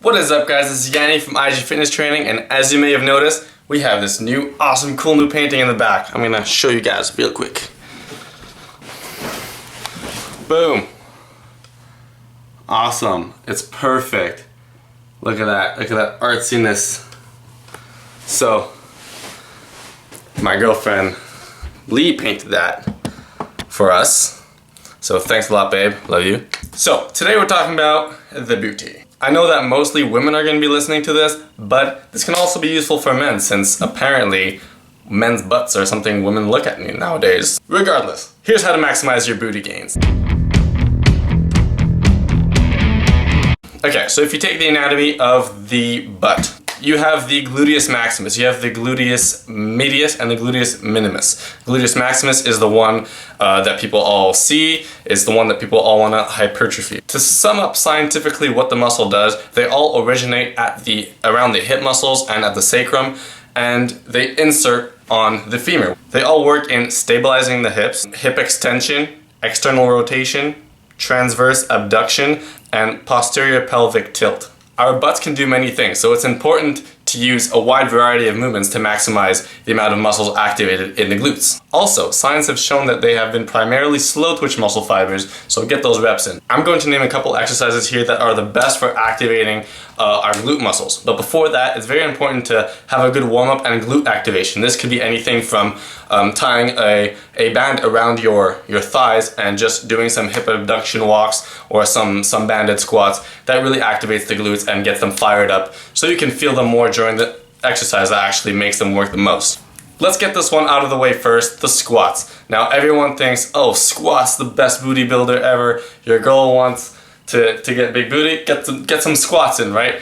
What is up, guys? This is Yanni from IG Fitness Training, and as you may have noticed, we have this new awesome cool new painting in the back. I'm gonna show you guys real quick. Boom. Awesome. It's perfect. Look at that. Look at that artsiness. So, my girlfriend Lee painted that for us. So thanks a lot, babe. Love you. So today we're talking about the booty. I know that mostly women are going to be listening to this, but this can also be useful for men since apparently men's butts are something women look at nowadays. Regardless, here's how to maximize your booty gains. Okay, so if you take the anatomy of the butt, you have the gluteus maximus, you have the gluteus medius, and the gluteus minimus. Gluteus maximus is the one that people all see, is the one that people all want to hypertrophy. To sum up scientifically what the muscle does, they all originate at around the hip muscles and at the sacrum, and they insert on the femur. They all work in stabilizing the hips, hip extension, external rotation, transverse abduction, and posterior pelvic tilt. Our butts can do many things, so it's important to use a wide variety of movements to maximize the amount of muscles activated in the glutes. Also, science have shown that they have been primarily slow twitch muscle fibers, so get those reps in. I'm going to name a couple exercises here that are the best for activating our glute muscles. But before that, it's very important to have a good warm-up and glute activation. This could be anything from tying a band around your thighs and just doing some hip abduction walks or some banded squats. That really activates the glutes and gets them fired up so you can feel them more during the exercise that actually makes them work the most. Let's get this one out of the way first, the squats. Now everyone thinks, oh, squats, the best booty builder ever. Your girl wants to get big booty, get some squats in, right?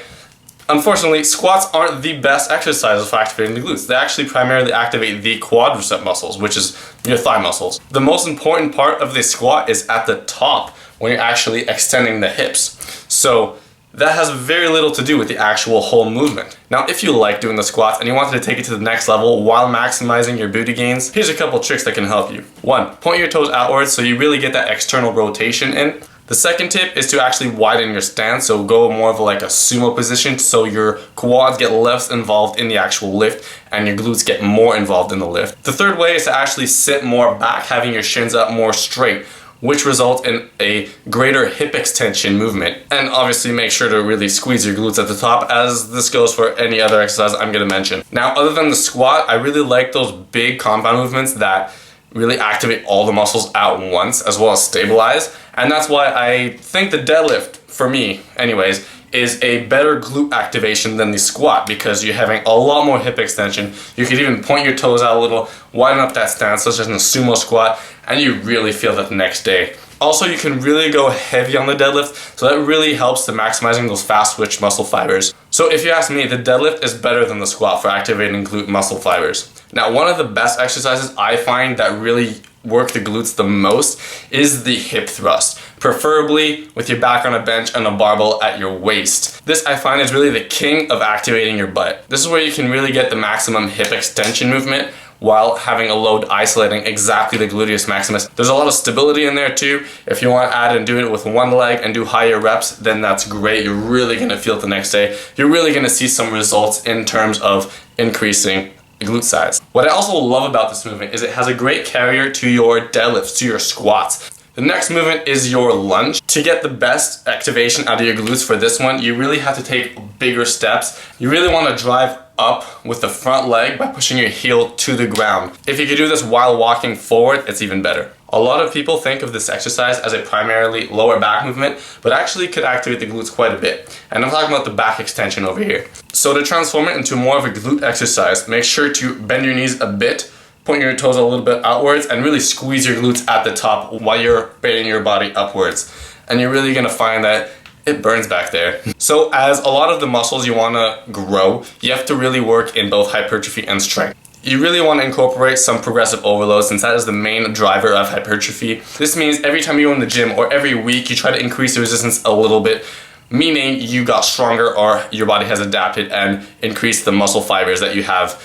Unfortunately, squats aren't the best exercises for activating the glutes. They actually primarily activate the quadricep muscles, which is your thigh muscles. The most important part of the squat is at the top when you're actually extending the hips. So that has very little to do with the actual whole movement. Now, if you like doing the squats and you wanted to take it to the next level while maximizing your booty gains, here's a couple tricks that can help you. 1, point your toes outwards so you really get that external rotation in. The second tip is to actually widen your stance, so go more of like a sumo position so your quads get less involved in the actual lift and your glutes get more involved in the lift. The third way is to actually sit more back, having your shins up more straight, which results in a greater hip extension movement. And obviously make sure to really squeeze your glutes at the top, as this goes for any other exercise I'm gonna mention. Now, other than the squat, I really like those big compound movements that really activate all the muscles at once as well as stabilize. And that's why I think the deadlift, for me anyways, is a better glute activation than the squat because you're having a lot more hip extension. You could even point your toes out a little, widen up that stance such as in a sumo squat, and you really feel that the next day. Also, you can really go heavy on the deadlift, so that really helps to maximizing those fast twitch muscle fibers. So if you ask me, the deadlift is better than the squat for activating glute muscle fibers. Now, one of the best exercises I find that really work the glutes the most is the hip thrust, preferably with your back on a bench and a barbell at your waist. This I find is really the king of activating your butt. This is where you can really get the maximum hip extension movement while having a load isolating exactly the gluteus maximus. There's a lot of stability in there too. If you want to add and do it with one leg and do higher reps, then that's great. You're really going to feel it the next day. You're really going to see some results in terms of increasing glute size. What I also love about this movement is it has a great carrier to your deadlifts, to your squats. The next movement is your lunge. To get the best activation out of your glutes for this one, you really have to take bigger steps. You really want to drive up with the front leg by pushing your heel to the ground. If you could do this while walking forward, it's even better. A lot of people think of this exercise as a primarily lower back movement, but actually could activate the glutes quite a bit. And I'm talking about the back extension over here. So to transform it into more of a glute exercise, make sure to bend your knees a bit, point your toes a little bit outwards, and really squeeze your glutes at the top while you're bending your body upwards. And you're really gonna find that it burns back there. So as a lot of the muscles you wanna grow, you have to really work in both hypertrophy and strength. You really want to incorporate some progressive overload since that is the main driver of hypertrophy. This means every time you go in the gym or every week you try to increase the resistance a little bit, meaning you got stronger or your body has adapted and increased the muscle fibers that you have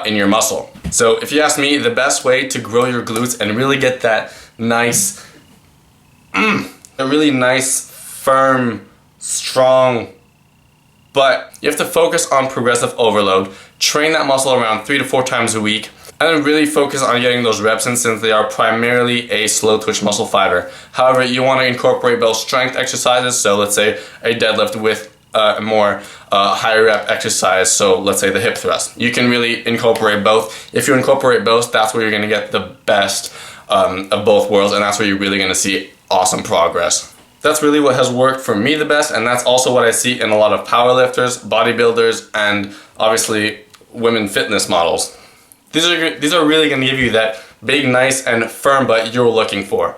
in your muscle. So if you ask me, the best way to grow your glutes and really get that nice, a really nice, firm, strong But you have to focus on progressive overload, train that muscle around 3 to 4 times a week, and then really focus on getting those reps in since they are primarily a slow twitch muscle fiber. However, you want to incorporate both strength exercises, so let's say a deadlift with more higher rep exercise, so let's say the hip thrust. You can really incorporate both. If you incorporate both, that's where you're going to get the best of both worlds, and that's where you're really going to see awesome progress. That's really what has worked for me the best, and that's also what I see in a lot of powerlifters, bodybuilders, and obviously women fitness models. These are really going to give you that big, nice, and firm butt you're looking for.